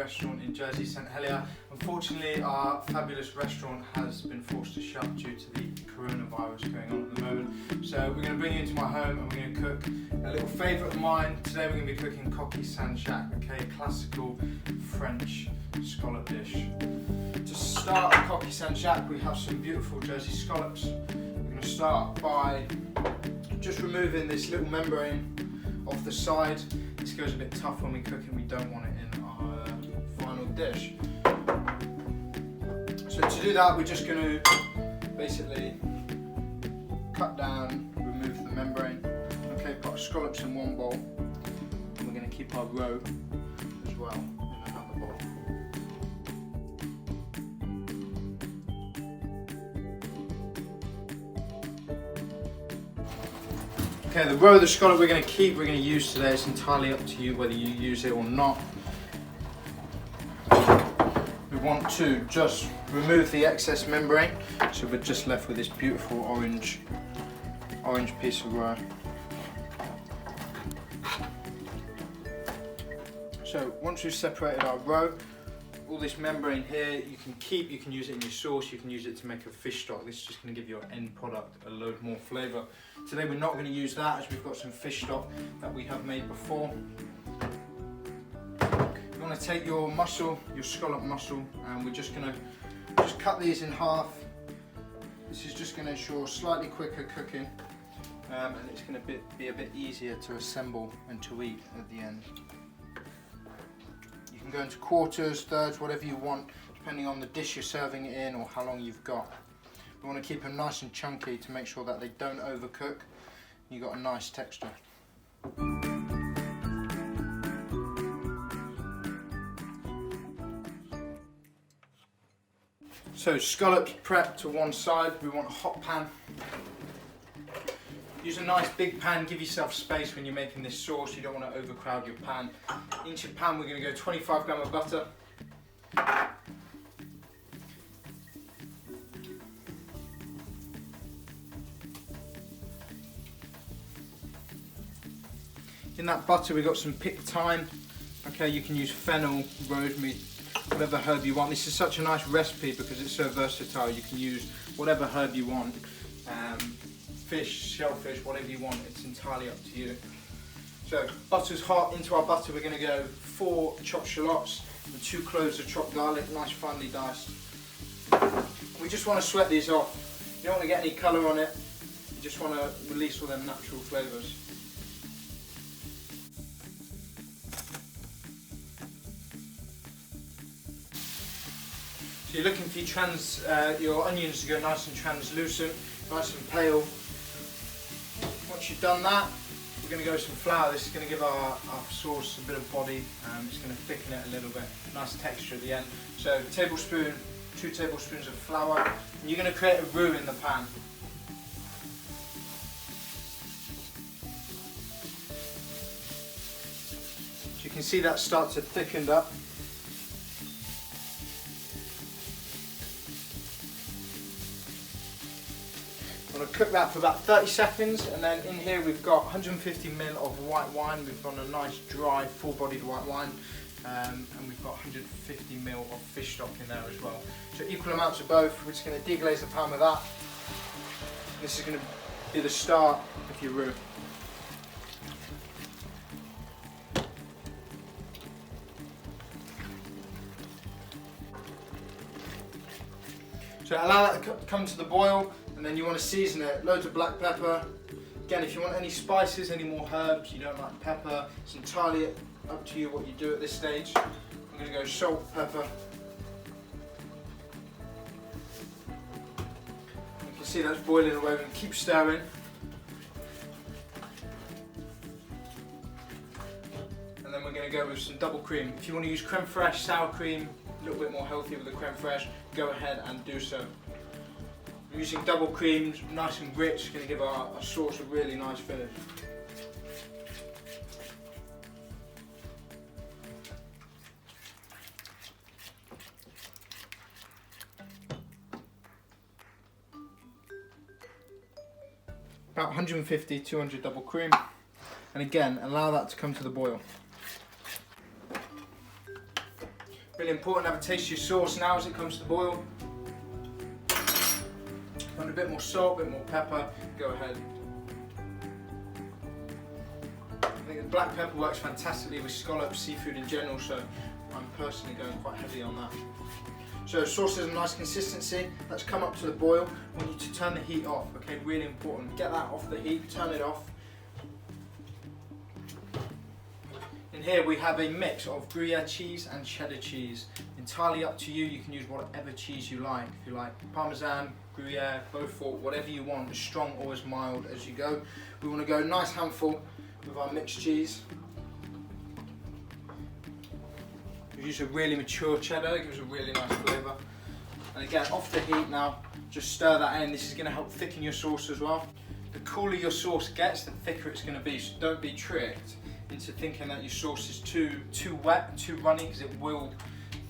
restaurant in Jersey, St Helier. Unfortunately, our fabulous restaurant has been forced to shut due to the coronavirus going on at the moment. So we're going to bring you into my home and we're going to cook a little favourite of mine. Today we're going to be cooking coquille Saint-Jacques, okay, classical French scallop dish. To start a coquille Saint-Jacques, we have some beautiful Jersey scallops. We're going to start by just removing this little membrane off the side. This goes a bit tough when we cook it, we don't want it in our final dish. So to do that, we're just going to basically cut down, remove the membrane. Okay, put our scallops in one bowl, and we're going to keep our roe as well in another bowl. Okay, the roe of the scallop we're going to keep, we're going to use today. It's entirely up to you whether you use it or not. We want to just remove the excess membrane, so we're just left with this beautiful orange piece of roe. So once we've separated our roe, all this membrane here you can keep, you can use it in your sauce, you can use it to make a fish stock. This is just going to give your end product a load more flavour. Today we're not going to use that as we've got some fish stock that we have made before. You want to take your mussel, your scallop mussel, and we're just going to cut these in half. This is just going to ensure slightly quicker cooking, and it's going to be a bit easier to assemble and to eat at the end. You can go into quarters, thirds, whatever you want, depending on the dish you're serving it in or how long you've got. We want to keep them nice and chunky to make sure that they don't overcook. You've got a nice texture. So scallops prepped to one side, we want a hot pan. Use a nice big pan, give yourself space when you're making this sauce, you don't want to overcrowd your pan. Into your pan we're going to go 25 grams of butter. In that butter we've got some picked thyme. Okay, you can use fennel, rosemary, whatever herb you want. This is such a nice recipe because it's so versatile. You can use whatever herb you want. Fish, shellfish, whatever you want, it's entirely up to you. So butter's hot, into our butter we're going to go 4 chopped shallots and 2 cloves of chopped garlic, nice finely diced. We just want to sweat these off. You don't want to get any colour on it, you just want to release all them natural flavours. So you're looking for your onions to go nice and translucent, nice and pale. Once you've done that, we're going to go with some flour. This is going to give our sauce a bit of body, it's going to thicken it a little bit, nice texture at the end. So 2 tablespoons of flour, and you're going to create a roux in the pan. So you can see that start to thicken up. I'm going to cook that for about 30 seconds, and then in here we've got 150 ml of white wine. We've got a nice dry full-bodied white wine, and we've got 150 ml of fish stock in there as well. So equal amounts of both. We're just going to deglaze the pan with that. This is going to be the start of your roux. So allow that to come to the boil, and then you want to season it. Loads of black pepper. Again, if you want any spices, any more herbs, you don't like pepper, it's entirely up to you what you do at this stage. I'm going to go salt, pepper. You can see that's boiling away. We're going to keep stirring. And then we're going to go with some double cream. If you want to use creme fraiche, sour cream, a little bit more healthy with the creme fraiche, go ahead and do so. I'm using double cream, nice and rich, going to give our sauce a really nice finish. About 150, 200 double cream, and again allow that to come to the boil. Really important to have a taste of your sauce now as it comes to boil. Want a bit more salt, a bit more pepper, go ahead. I think the black pepper works fantastically with scallops, seafood in general, so I'm personally going quite heavy on that. So sauce has a nice consistency. Let's come up to the boil. I want you to turn the heat off, okay, really important. Get that off the heat, turn it off. In here we have a mix of Gruyere cheese and cheddar cheese. Entirely up to you, you can use whatever cheese you like. If you like Parmesan, Gruyere, Beaufort, whatever you want, as strong or as mild as you go. We want to go a nice handful with our mixed cheese. We use a really mature cheddar, it gives a really nice flavour. And again, off the heat now, just stir that in. This is going to help thicken your sauce as well. The cooler your sauce gets, the thicker it's going to be, so don't be tricked into thinking that your sauce is too wet, too runny, because it will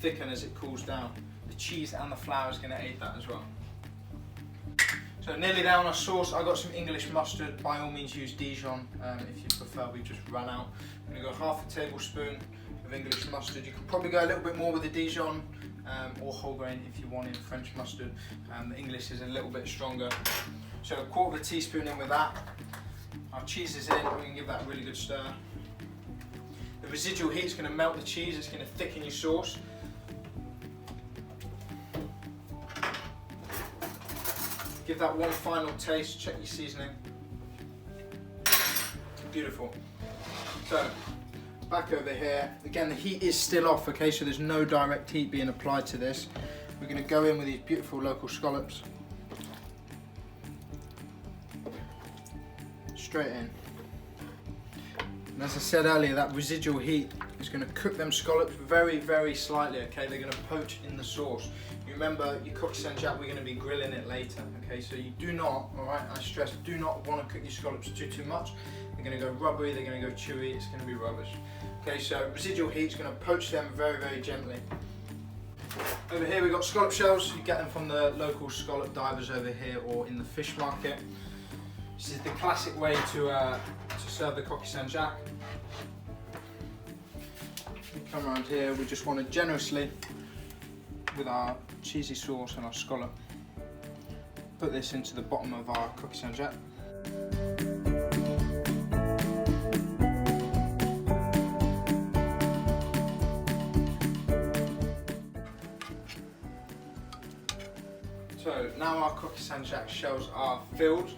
thicken as it cools down. The cheese and the flour is going to aid that as well. So nearly there on our sauce. I got some English mustard. By all means use Dijon if you prefer. We just ran out. I'm going to go half a tablespoon of English mustard. You can probably go a little bit more with the Dijon or whole grain if you want in French mustard. The English is a little bit stronger. So a quarter of a teaspoon in with that. Our cheese is in. We can give that a really good stir. The residual heat is going to melt the cheese. It's going to thicken your sauce. Give that one final taste, check your seasoning. Beautiful. So, back over here. Again, the heat is still off, okay, so there's no direct heat being applied to this. We're going to go in with these beautiful local scallops. Straight in. And as I said earlier, that residual heat is going to cook them scallops very, very slightly, okay? They're going to poach in the sauce. You remember, your coq Saint-Jacques, we're going to be grilling it later, okay? So you do not, all right, I stress, do not want to cook your scallops too much. They're going to go rubbery, they're going to go chewy, it's going to be rubbish. Okay, so residual heat is going to poach them very, very gently. Over here we've got scallop shells. You get them from the local scallop divers over here or in the fish market. This is the classic way to serve the coq Saint-Jacques. Come around here, we just want to generously, with our cheesy sauce and our scallop, put this into the bottom of our coq Saint-Jacques. So now our coq Saint-Jacques shells are filled.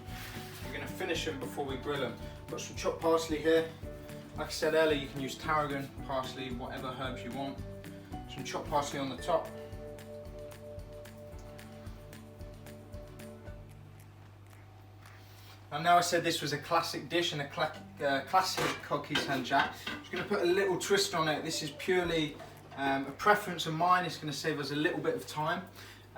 We're going to finish them before we grill them. Got some chopped parsley here. Like I said earlier, you can use tarragon, parsley, whatever herbs you want. Some chopped parsley on the top. And now I said this was a classic dish and a classic coq Saint-Jacques. I'm just going to put a little twist on it. This is purely a preference of mine. It's going to save us a little bit of time.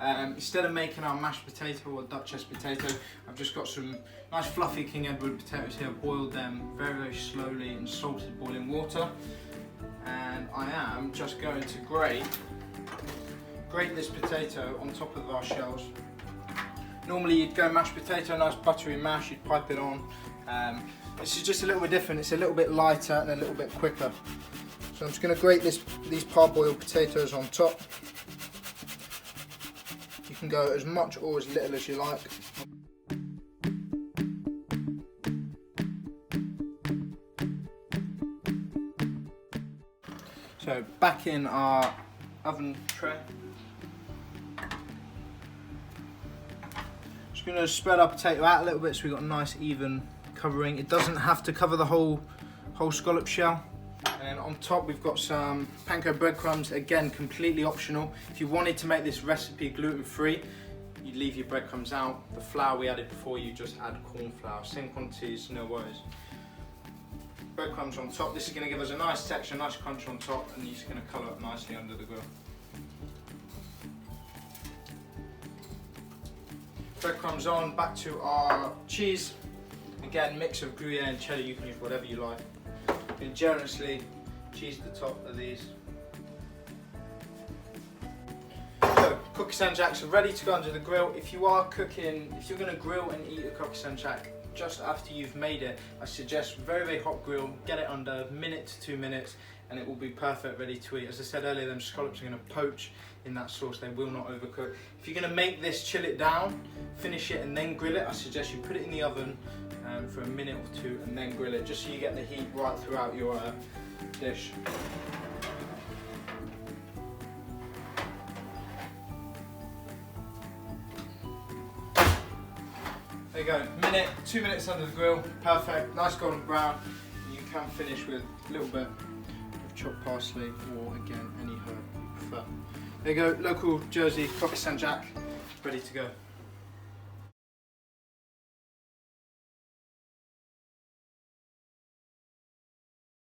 Instead of making our mashed potato or Duchess potato, I've just got some nice fluffy King Edward potatoes here. I've boiled them very, very slowly in salted boiling water. And I am just going to grate this potato on top of our shells. Normally you'd go mashed potato, nice buttery mash, you'd pipe it on. This is just a little bit different. It's a little bit lighter and a little bit quicker. So I'm just going to grate these parboiled potatoes on top. You can go as much or as little as you like. So back in our oven tray. Just going to spread our potato out a little bit so we've got a nice even covering. It doesn't have to cover the whole scallop shell. And on top we've got some panko breadcrumbs, again completely optional. If you wanted to make this recipe gluten-free, you'd leave your breadcrumbs out. The flour we added before, you just add corn flour. Same quantities, no worries. Breadcrumbs on top. This is going to give us a nice texture, nice crunch on top, and it's going to colour up nicely under the grill. Breadcrumbs on, back to our cheese. Again, mix of Gruyere and cheddar, you can use whatever you like. You can generously cheese the top of these. So, coq Saint-Jacques are ready to go under the grill. If you're going to grill and eat a coq Saint-Jacques just after you've made it, I suggest very, very hot grill, get it under minute to 2 minutes, and it will be perfect, ready to eat. As I said earlier, them scallops are going to poach in that sauce, they will not overcook. If you're going to make this, chill it down, finish it and then grill it, I suggest you put it in the oven for a minute or two and then grill it, just so you get the heat right throughout your dish. There you go, 2 minutes under the grill, perfect, nice golden brown. And you can finish with a little bit of chopped parsley or again any herb you prefer. There you go, local Jersey Cocker St. Jack, ready to go.